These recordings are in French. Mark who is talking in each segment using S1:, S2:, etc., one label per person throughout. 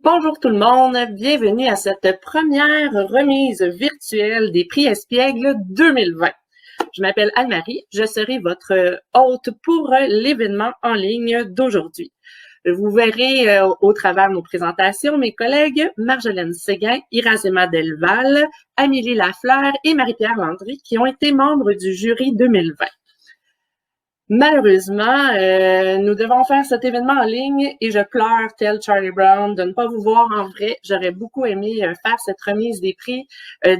S1: Bonjour tout le monde, bienvenue à cette première remise virtuelle des prix Espiègle 2020. Je m'appelle Anne-Marie, je serai votre hôte pour l'événement en ligne d'aujourd'hui. Vous verrez au travers de nos présentations mes collègues Marjolaine Séguin, Irazema Delval, Amélie Lafleur et Marie-Pierre Landry qui ont été membres du jury 2020. Malheureusement, nous devons faire cet événement en ligne et je pleure tel Charlie Brown de ne pas vous voir en vrai. J'aurais beaucoup aimé faire cette remise des prix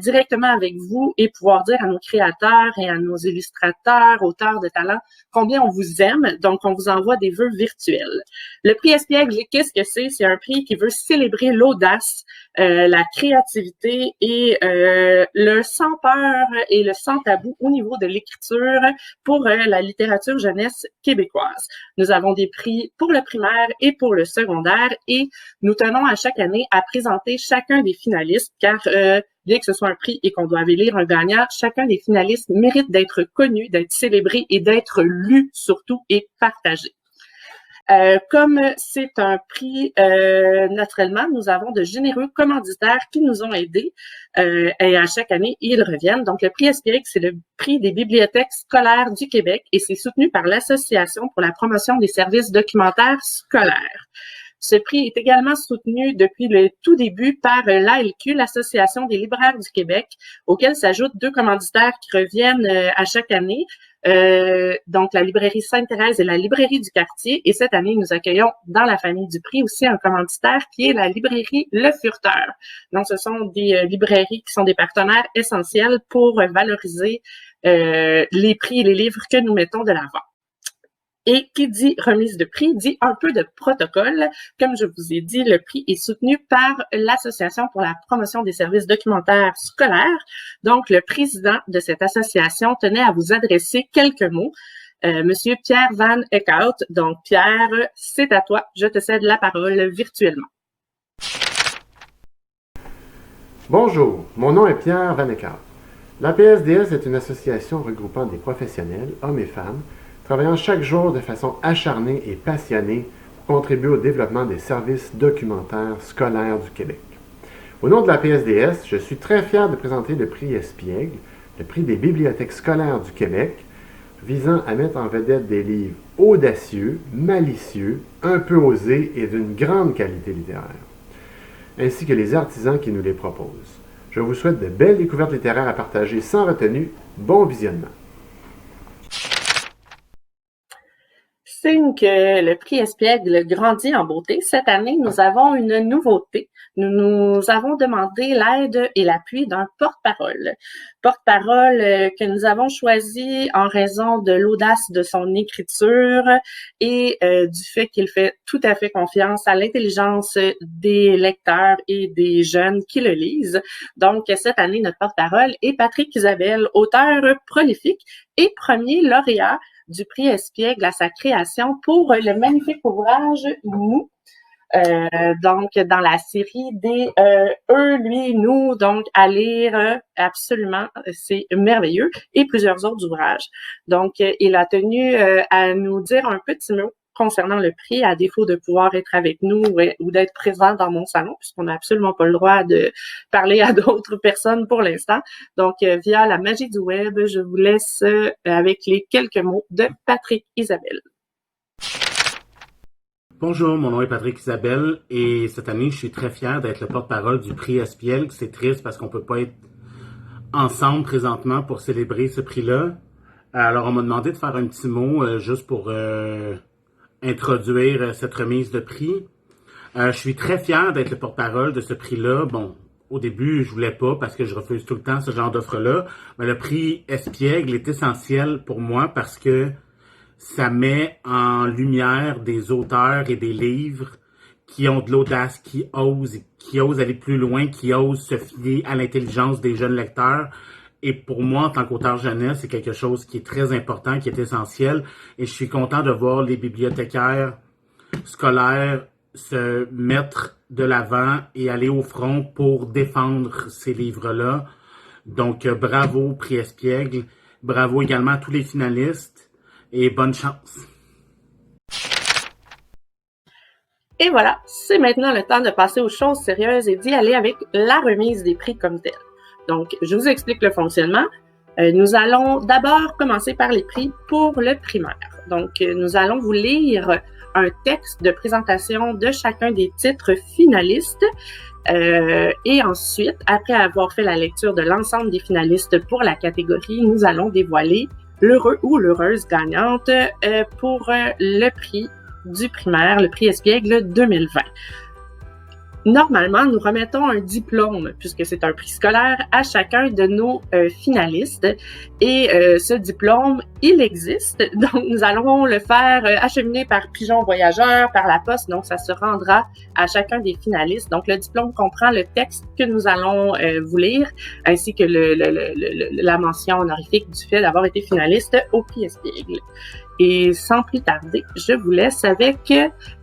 S1: directement avec vous et pouvoir dire à nos créateurs et à nos illustrateurs, auteurs de talent, combien on vous aime. Donc, on vous envoie des vœux virtuels. Le prix Espiègle, qu'est-ce que c'est? C'est un prix qui veut célébrer l'audace, la créativité et le sans peur et le sans tabou au niveau de l'écriture pour la littérature jeunesse québécoise. Nous avons des prix pour le primaire et pour le secondaire et nous tenons à chaque année à présenter chacun des finalistes car bien que ce soit un prix et qu'on doive élire un gagnant, chacun des finalistes mérite d'être connu, d'être célébré et d'être lu surtout et partagé. Comme c'est un prix, naturellement, nous avons de généreux commanditaires qui nous ont aidés et à chaque année, ils reviennent. Donc, le prix Espiègle, c'est le prix des bibliothèques scolaires du Québec et c'est soutenu par l'Association pour la promotion des services documentaires scolaires. Ce prix est également soutenu depuis le tout début par l'ALQ, l'Association des libraires du Québec, auquel s'ajoutent deux commanditaires qui reviennent à chaque année. Donc, la librairie Sainte-Thérèse et la librairie du quartier. Et cette année, nous accueillons dans la famille du prix aussi un commanditaire qui est la librairie Le Furteur. Donc, ce sont des librairies qui sont des partenaires essentiels pour valoriser les prix et les livres que nous mettons de l'avant. Et qui dit remise de prix dit un peu de protocole. Comme je vous ai dit, le prix est soutenu par l'Association pour la promotion des services documentaires scolaires. Donc, le président de cette association tenait à vous adresser quelques mots. Monsieur Pierre Van Eekhout. Donc, Pierre, c'est à toi. Je te cède la parole virtuellement.
S2: Bonjour, mon nom est Pierre Van Eekhout. La PSDS est une association regroupant des professionnels, hommes et femmes, travaillant chaque jour de façon acharnée et passionnée pour contribuer au développement des services documentaires scolaires du Québec. Au nom de la PSDS, je suis très fier de présenter le prix Espiègle, le prix des bibliothèques scolaires du Québec, visant à mettre en vedette des livres audacieux, malicieux, un peu osés et d'une grande qualité littéraire, ainsi que les artisans qui nous les proposent. Je vous souhaite de belles découvertes littéraires à partager sans retenue. Bon visionnement!
S1: Signe que le prix Espiègle grandit en beauté, cette année, nous avons une nouveauté. Nous avons demandé l'aide et l'appui d'un porte-parole. Porte-parole que nous avons choisi en raison de l'audace de son écriture et du fait qu'il fait tout à fait confiance à l'intelligence des lecteurs et des jeunes qui le lisent. Donc, cette année, notre porte-parole est Patrick Isabelle, auteur prolifique et premier lauréat du prix Espiègle à sa création pour le magnifique ouvrage Nous. Donc, dans la série des eux, lui, nous, donc à lire absolument, c'est merveilleux, et plusieurs autres ouvrages. Donc, il a tenu à nous dire un petit mot concernant le prix, à défaut de pouvoir être avec nous ou d'être présent dans mon salon, puisqu'on n'a absolument pas le droit de parler à d'autres personnes pour l'instant. Donc, via la magie du web, je vous laisse avec les quelques mots de Patrick Isabelle.
S3: Bonjour, mon nom est Patrick Isabelle et cette année, je suis très fier d'être le porte-parole du prix Espiègle. C'est triste parce qu'on peut pas être ensemble présentement pour célébrer ce prix-là. Alors, on m'a demandé de faire un petit mot juste pour introduire cette remise de prix. Je suis très fier d'être le porte-parole de ce prix-là. Bon, au début, je voulais pas parce que je refuse tout le temps ce genre d'offre-là. Mais le prix Espiègle est essentiel pour moi parce que ça met en lumière des auteurs et des livres qui ont de l'audace, qui osent aller plus loin, qui osent se fier à l'intelligence des jeunes lecteurs. Et pour moi, en tant qu'auteur jeunesse, c'est quelque chose qui est très important, qui est essentiel. Et je suis content de voir les bibliothécaires scolaires se mettre de l'avant et aller au front pour défendre ces livres-là. Donc, bravo, prix Espiègle. Bravo également à tous les finalistes et bonne chance.
S1: Et voilà, c'est maintenant le temps de passer aux choses sérieuses et d'y aller avec la remise des prix comme telle. Donc, je vous explique le fonctionnement. Nous allons d'abord commencer par les prix pour le primaire. Donc, nous allons vous lire un texte de présentation de chacun des titres finalistes. Et ensuite, après avoir fait la lecture de l'ensemble des finalistes pour la catégorie, nous allons dévoiler l'heureux ou l'heureuse gagnante pour le prix du primaire, le prix Espiègle 2020. Normalement, nous remettons un diplôme, puisque c'est un prix scolaire, à chacun de nos finalistes. Et ce diplôme, il existe. Donc, nous allons le faire acheminer par pigeon voyageur, par la poste. Donc, ça se rendra à chacun des finalistes. Donc, le diplôme comprend le texte que nous allons vous lire, ainsi que la mention honorifique du fait d'avoir été finaliste au prix Espiègle. Et sans plus tarder, je vous laisse avec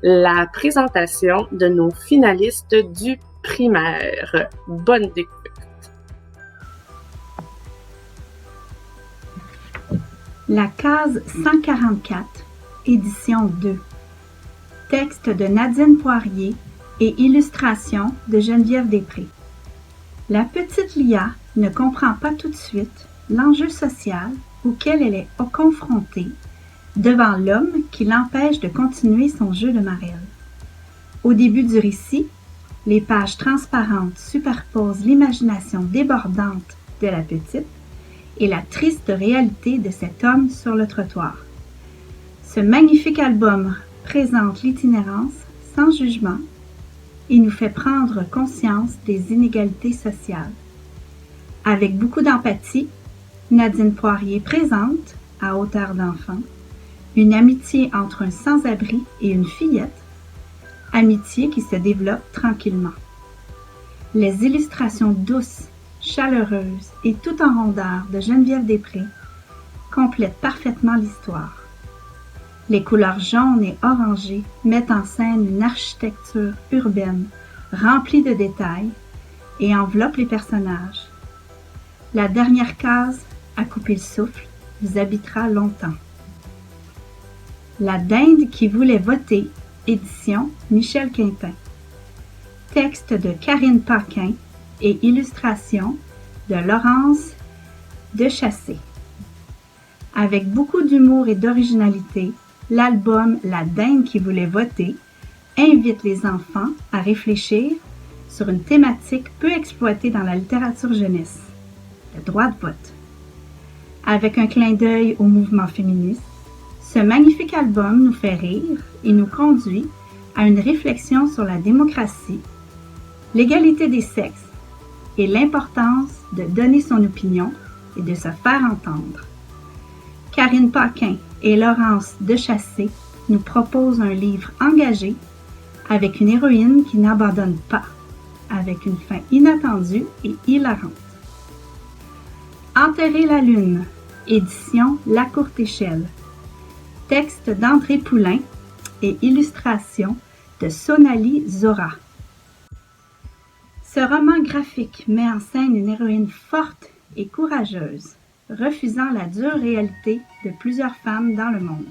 S1: la présentation de nos finalistes du primaire. Bonne découverte.
S4: La case 144, édition 2. Texte de Nadine Poirier et illustration de Geneviève Després. La petite Lia ne comprend pas tout de suite l'enjeu social auquel elle est confrontée devant l'homme qui l'empêche de continuer son jeu de marelle. Au début du récit, les pages transparentes superposent l'imagination débordante de la petite et la triste réalité de cet homme sur le trottoir. Ce magnifique album présente l'itinérance sans jugement et nous fait prendre conscience des inégalités sociales. Avec beaucoup d'empathie, Nadine Poirier présente, à hauteur d'enfant, une amitié entre un sans-abri et une fillette, amitié qui se développe tranquillement. Les illustrations douces, chaleureuses et tout en rondeur de Geneviève Després complètent parfaitement l'histoire. Les couleurs jaunes et orangées mettent en scène une architecture urbaine remplie de détails et enveloppent les personnages. La dernière case, à couper le souffle, vous habitera longtemps. La dinde qui voulait voter, édition Michel Quintin. Texte de Karine Paquin et illustration de Laurence Dechassé. Avec beaucoup d'humour et d'originalité, l'album La dinde qui voulait voter invite les enfants à réfléchir sur une thématique peu exploitée dans la littérature jeunesse, le droit de vote. Avec un clin d'œil au mouvement féministe, ce magnifique album nous fait rire et nous conduit à une réflexion sur la démocratie, l'égalité des sexes et l'importance de donner son opinion et de se faire entendre. Karine Paquin et Laurence Dechassé nous proposent un livre engagé avec une héroïne qui n'abandonne pas, avec une fin inattendue et hilarante. Enterrer la lune, édition La Courte Échelle. Texte d'André Poulain et illustration de Sonali Zora. Ce roman graphique met en scène une héroïne forte et courageuse, refusant la dure réalité de plusieurs femmes dans le monde.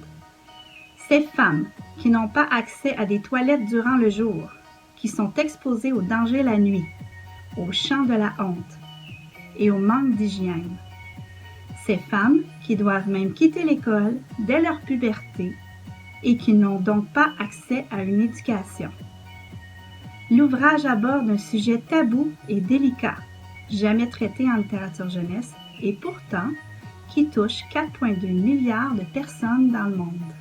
S4: Ces femmes qui n'ont pas accès à des toilettes durant le jour, qui sont exposées au danger la nuit, au champ de la honte et au manque d'hygiène. Ces femmes qui doivent même quitter l'école dès leur puberté et qui n'ont donc pas accès à une éducation. L'ouvrage aborde un sujet tabou et délicat, jamais traité en littérature jeunesse et pourtant qui touche 4,2 milliards de personnes dans le monde.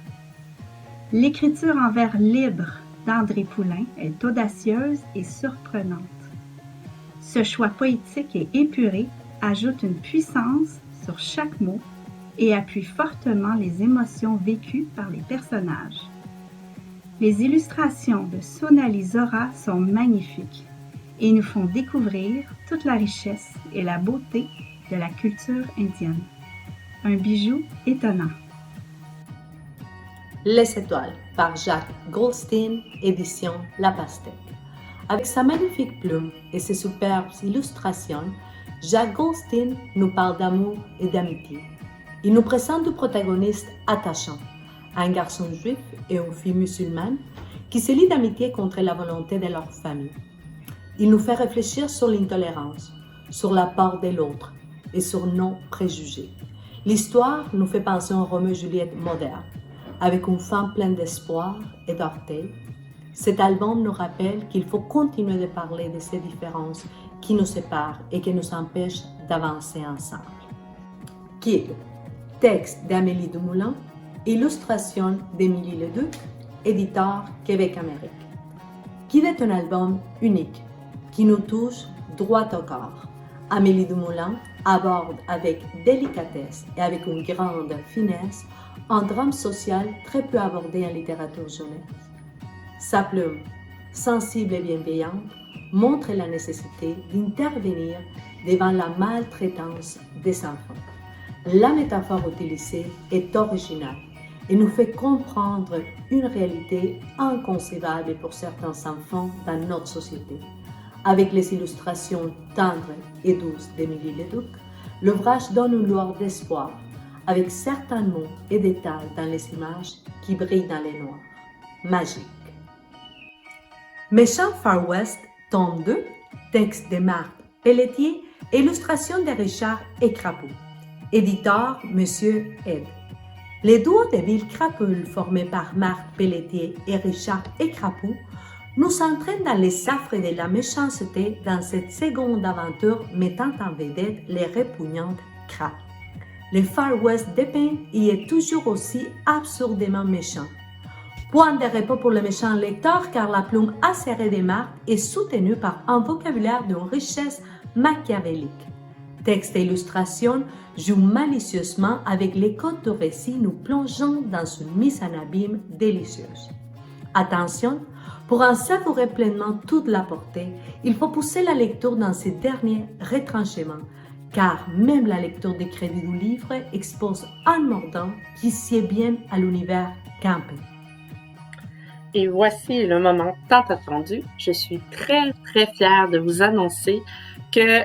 S4: L'écriture en vers libre d'André Poulain est audacieuse et surprenante. Ce choix poétique et épuré ajoute une puissance sur chaque mot et appuie fortement les émotions vécues par les personnages. Les illustrations de Sonali Zora sont magnifiques et nous font découvrir toute la richesse et la beauté de la culture indienne. Un bijou étonnant.
S5: Les étoiles par Jacques Goldstein, édition La Pastèque. Avec sa magnifique plume et ses superbes illustrations, Jacques Goldstein nous parle d'amour et d'amitié. Il nous présente deux protagonistes attachants, un garçon juif et une fille musulmane qui se lient d'amitié contre la volonté de leur famille. Il nous fait réfléchir sur l'intolérance, sur la peur de l'autre et sur nos préjugés. L'histoire nous fait penser à un Roméo et Juliette moderne, avec une femme pleine d'espoir et d'orgueil. Cet album nous rappelle qu'il faut continuer de parler de ces différences qui nous séparent et qui nous empêchent d'avancer ensemble. Kid, texte d'Amélie Dumoulin, illustration d'Émilie Leduc, éditeur Québec-Amérique. Kid est un album unique qui nous touche droit au corps. Amélie Dumoulin aborde avec délicatesse et avec une grande finesse un drame social très peu abordé en littérature jeunesse. Sa plume, sensible et bienveillante, montre la nécessité d'intervenir devant la maltraitance des enfants. La métaphore utilisée est originale et nous fait comprendre une réalité inconcevable pour certains enfants dans notre société. Avec les illustrations tendres et douces d'Émilie Leduc, l'ouvrage donne une lueur d'espoir, avec certains mots et détails dans les images qui brillent dans les noirs. Magique. Méchant Far West, tome 2, texte de Marc Pelletier, illustration de Richard Écrapou. Éditeur, Monsieur Ed. Les duos de Bill Crapule formés par Marc Pelletier et Richard Écrapou nous entraînent dans les affres de la méchanceté dans cette seconde aventure mettant en vedette les répugnantes crabes. Le Far West dépeint y est toujours aussi absurdement méchant. Point de repos pour le méchant lecteur car la plume acérée des Marc est soutenue par un vocabulaire d'une richesse machiavélique. Texte et illustration jouent malicieusement avec les codes de récit nous plongeant dans une mise en abîme délicieuse. Attention, pour en savourer pleinement toute la portée, il faut pousser la lecture dans ses derniers retranchements, car même la lecture des crédits du livre expose un mordant qui sied bien à l'univers campé.
S1: Et voici le moment tant attendu. Je suis très, très fière de vous annoncer que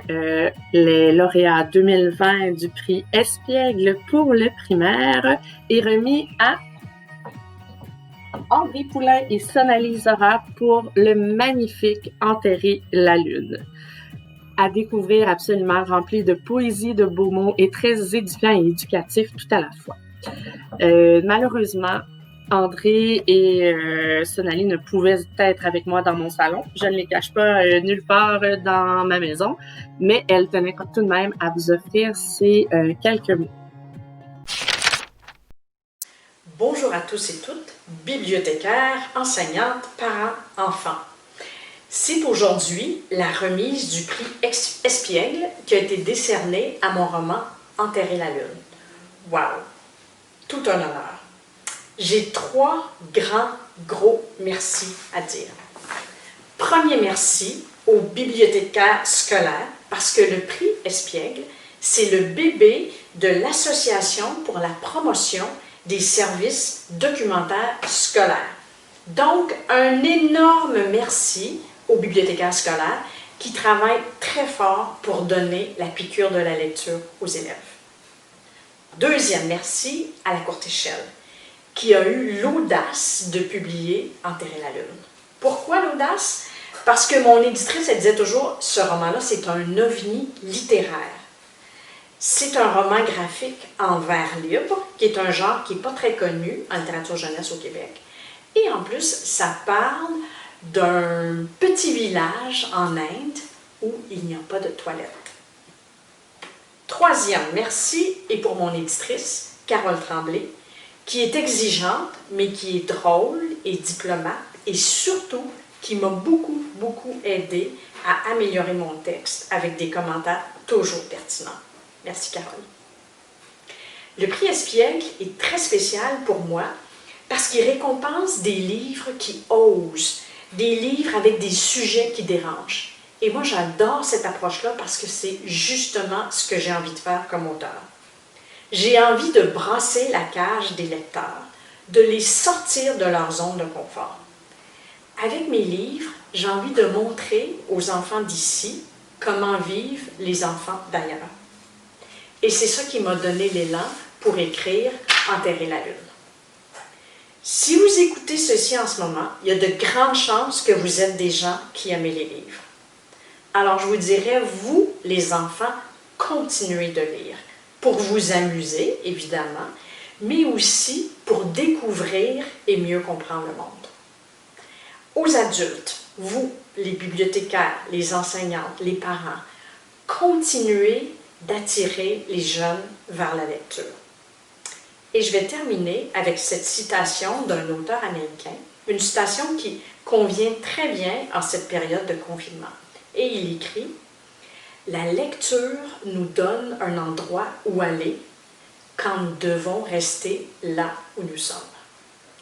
S1: les lauréats 2020 du prix Espiègle pour le primaire est remis à André Poulain et Sonali Zora pour le magnifique Enterrer la lune. À découvrir absolument, rempli de poésie, de beaux mots et très édifiant et éducatif tout à la fois. Malheureusement, André et Sonali ne pouvaient être avec moi dans mon salon. Je ne les cache pas nulle part dans ma maison, mais elles tenaient tout de même à vous offrir ces quelques mots.
S6: Bonjour à tous et toutes, bibliothécaires, enseignantes, parents, enfants. C'est aujourd'hui la remise du prix Espiègle qui a été décerné à mon roman Enterrer la lune. Wow! Tout un honneur. J'ai 3 gros merci à dire. Premier merci aux bibliothécaires scolaires parce que le prix Espiègle, c'est le bébé de l'Association pour la promotion des services documentaires scolaires. Donc, un énorme merci aux bibliothécaires scolaires qui travaillent très fort pour donner la piqûre de la lecture aux élèves. Deuxième merci à la courte échelle, qui a eu l'audace de publier Enterrer la lune. Pourquoi l'audace? Parce que mon éditrice, elle disait toujours, ce roman-là, c'est un ovni littéraire. C'est un roman graphique en vers libre, qui est un genre qui n'est pas très connu en littérature jeunesse au Québec. Et en plus, ça parle d'un petit village en Inde où il n'y a pas de toilette. Troisième merci est pour mon éditrice, Carole Tremblay, qui est exigeante, mais qui est drôle et diplomate, et surtout qui m'a beaucoup aidé à améliorer mon texte avec des commentaires toujours pertinents. Merci, Carole. Le prix Espiègle est très spécial pour moi parce qu'il récompense des livres qui osent, des livres avec des sujets qui dérangent. Et moi, j'adore cette approche-là parce que c'est justement ce que j'ai envie de faire comme auteur. J'ai envie de brasser la cage des lecteurs, de les sortir de leur zone de confort. Avec mes livres, j'ai envie de montrer aux enfants d'ici comment vivent les enfants d'ailleurs. Et c'est ça qui m'a donné l'élan pour écrire Enterrer la lune. Si vous écoutez ceci en ce moment, il y a de grandes chances que vous êtes des gens qui aiment les livres. Alors je vous dirais, vous, les enfants, continuez de lire. Pour vous amuser, évidemment, mais aussi pour découvrir et mieux comprendre le monde. Aux adultes, vous, les bibliothécaires, les enseignantes, les parents, continuez d'attirer les jeunes vers la lecture. Et je vais terminer avec cette citation d'un auteur américain, une citation qui convient très bien en cette période de confinement. Et il écrit « La lecture nous donne un endroit où aller quand nous devons rester là où nous sommes. »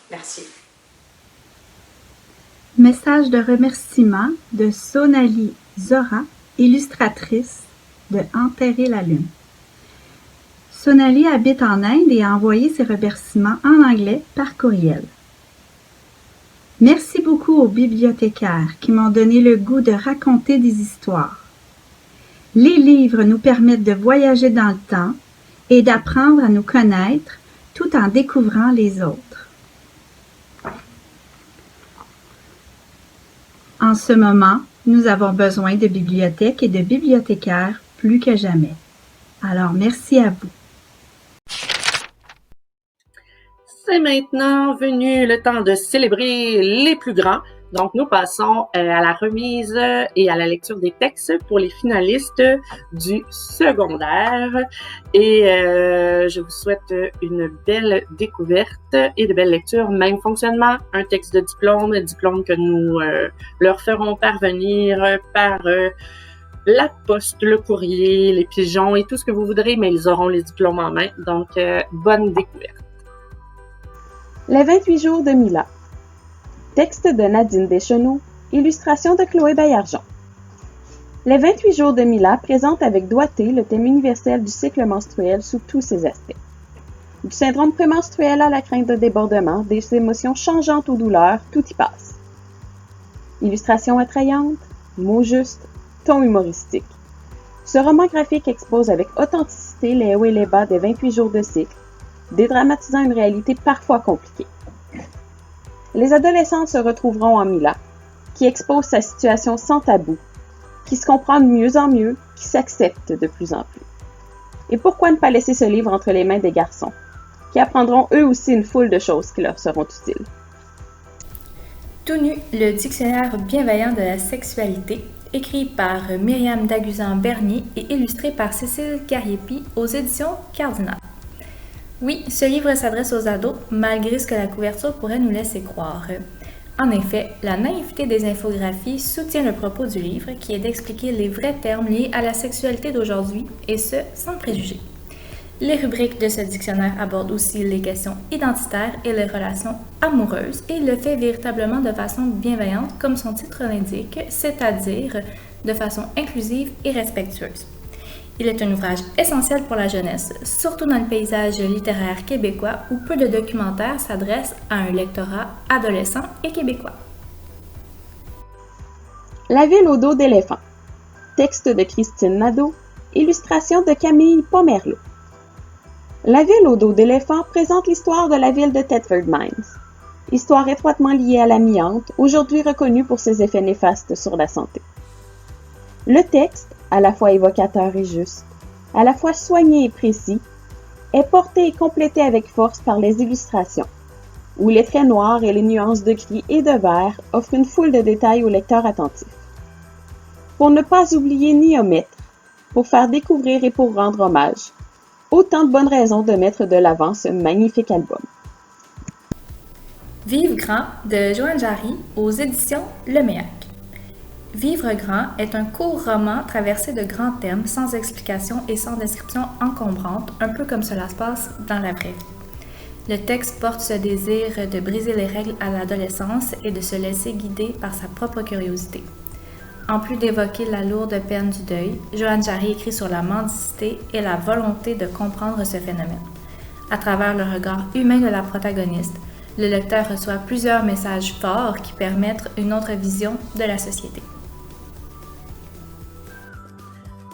S6: Merci.
S4: Message de remerciement de Sonali Zora, illustratrice de Enterrer la Lune. Sonali habite en Inde et a envoyé ses remerciements en anglais par courriel. Merci beaucoup aux bibliothécaires qui m'ont donné le goût de raconter des histoires. Les livres nous permettent de voyager dans le temps et d'apprendre à nous connaître tout en découvrant les autres. En ce moment, nous avons besoin de bibliothèques et de bibliothécaires plus que jamais. Alors, merci à vous.
S1: C'est maintenant venu le temps de célébrer les plus grands. Donc, nous passons à la remise et à la lecture des textes pour les finalistes du secondaire. Et je vous souhaite une belle découverte et de belles lectures. Même fonctionnement, un texte de diplôme que nous leur ferons parvenir par la poste, le courrier, les pigeons et tout ce que vous voudrez, mais ils auront les diplômes en main. Donc, bonne découverte.
S7: Les 28 jours de Mila. Texte de Nadine Deschenaux, illustration de Chloé Baillargeon. Les 28 jours de Mila présentent avec doigté le thème universel du cycle menstruel sous tous ses aspects. Du syndrome prémenstruel à la crainte de débordement, des émotions changeantes aux douleurs, tout y passe. Illustration attrayante, mots justes, ton humoristique. Ce roman graphique expose avec authenticité les hauts et les bas des 28 jours de cycle, dédramatisant une réalité parfois compliquée. Les adolescentes se retrouveront en Mila, qui expose sa situation sans tabou, qui se comprend de mieux en mieux, qui s'accepte de plus en plus. Et pourquoi ne pas laisser ce livre entre les mains des garçons, qui apprendront eux aussi une foule de choses qui leur seront utiles.
S8: Tout nu, le dictionnaire bienveillant de la sexualité, écrit par Myriam Daguzan-Bernier et illustré par Cécile Cariepi aux éditions Cardinal. Oui, ce livre s'adresse aux ados, malgré ce que la couverture pourrait nous laisser croire. En effet, la naïveté des infographies soutient le propos du livre, qui est d'expliquer les vrais termes liés à la sexualité d'aujourd'hui, et ce, sans préjugés. Les rubriques de ce dictionnaire abordent aussi les questions identitaires et les relations amoureuses, et il le fait véritablement de façon bienveillante, comme son titre l'indique, c'est-à-dire de façon inclusive et respectueuse. Il est un ouvrage essentiel pour la jeunesse, surtout dans le paysage littéraire québécois où peu de documentaires s'adressent à un lectorat adolescent et québécois.
S7: La ville au dos d'éléphant. Texte de Christine Nadeau, illustration de Camille Pomerleau. La ville au dos d'éléphant présente l'histoire de la ville de Thetford Mines. Histoire étroitement liée à l'amiante, aujourd'hui reconnue pour ses effets néfastes sur la santé. Le texte, à la fois évocateur et juste, à la fois soigné et précis, est porté et complété avec force par les illustrations, où les traits noirs et les nuances de gris et de vert offrent une foule de détails au lecteur attentif. Pour ne pas oublier ni omettre, pour faire découvrir et pour rendre hommage, autant de bonnes raisons de mettre de l'avant ce magnifique album.
S8: Vivre grand de Joanne Jarry aux éditions Le Méac. Vivre grand est un court roman traversé de grands thèmes, sans explication et sans description encombrante, un peu comme cela se passe dans la vraie vie. Le texte porte ce désir de briser les règles à l'adolescence et de se laisser guider par sa propre curiosité. En plus d'évoquer la lourde peine du deuil, Joanne Jarry écrit sur la mendicité et la volonté de comprendre ce phénomène. À travers le regard humain de la protagoniste, le lecteur reçoit plusieurs messages forts qui permettent une autre vision de la société.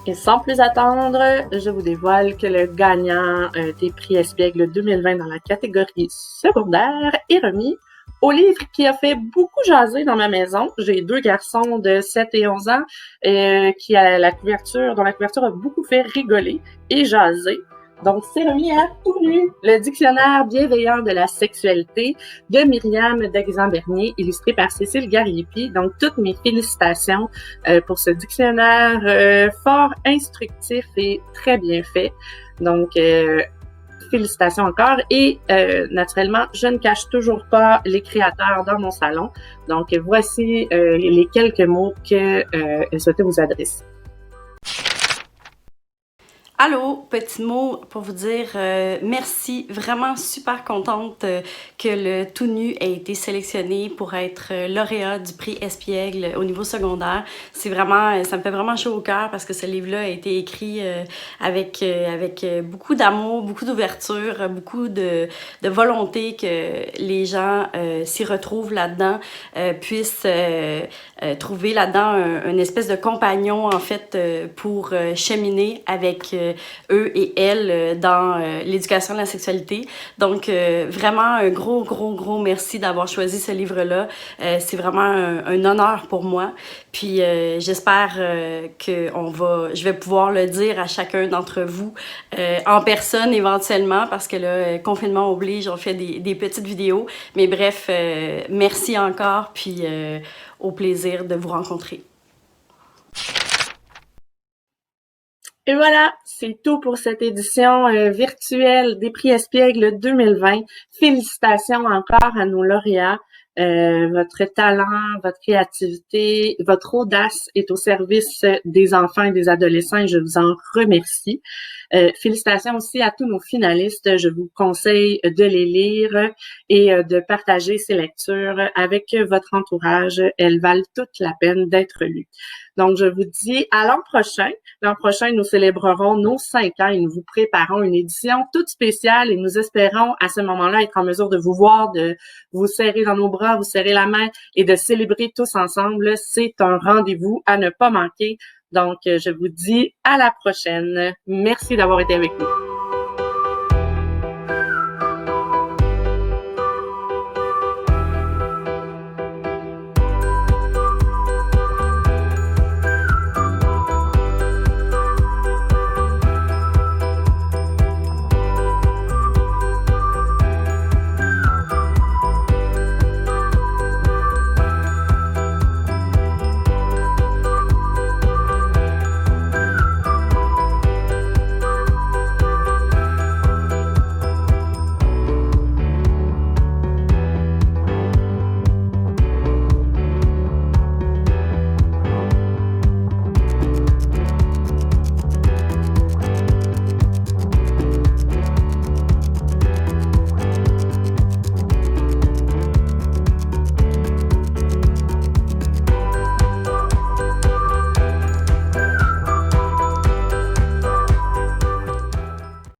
S1: Et sans plus attendre, je vous dévoile que le gagnant des prix Espiègle 2020 dans la catégorie secondaire est remis au livre qui a fait beaucoup jaser dans ma maison. J'ai 2 garçons de 7 et 11 ans dont la couverture a beaucoup fait rigoler et jaser. Donc, c'est remis à Tout nu, le dictionnaire bienveillant de la sexualité de Myriam Daguizan-Bernier, illustré par Cécile Gariepi. Donc, toutes mes félicitations pour ce dictionnaire fort instructif et très bien fait. Donc, félicitations encore. Et naturellement, je ne cache toujours pas les créateurs dans mon salon. Donc, voici les quelques mots que elle souhaitait vous adresser.
S9: Allô, petit mot pour vous dire merci, vraiment super contente que le Tout nu ait été sélectionné pour être lauréat du prix Espiègle au niveau secondaire. C'est vraiment, ça me fait vraiment chaud au cœur parce que ce livre-là a été écrit avec beaucoup d'amour, beaucoup d'ouverture, beaucoup de volonté que les gens s'y retrouvent là-dedans, puissent trouver là-dedans une espèce de compagnon en fait pour cheminer avec eux et elles dans l'éducation de la sexualité. Donc, vraiment un gros merci d'avoir choisi ce livre-là. C'est vraiment un honneur pour moi. Puis, j'espère que je vais pouvoir le dire à chacun d'entre vous en personne éventuellement parce que là, confinement oblige, on fait des petites vidéos. Mais bref, merci encore, puis au plaisir de vous rencontrer.
S1: Et voilà, c'est tout pour cette édition virtuelle des prix Espiègle 2020. Félicitations encore à nos lauréats. Votre talent, votre créativité, votre audace est au service des enfants et des adolescents et je vous en remercie. Félicitations aussi à tous nos finalistes. Je vous conseille de les lire et de partager ces lectures avec votre entourage. Elles valent toute la peine d'être lues. Donc, je vous dis à l'an prochain. L'an prochain, nous célébrerons nos 5 ans et nous vous préparons une édition toute spéciale et nous espérons à ce moment-là être en mesure de vous voir, de vous serrer dans nos bras, vous serrer la main et de célébrer tous ensemble. C'est un rendez-vous à ne pas manquer. Donc, je vous dis à la prochaine. Merci d'avoir été avec nous.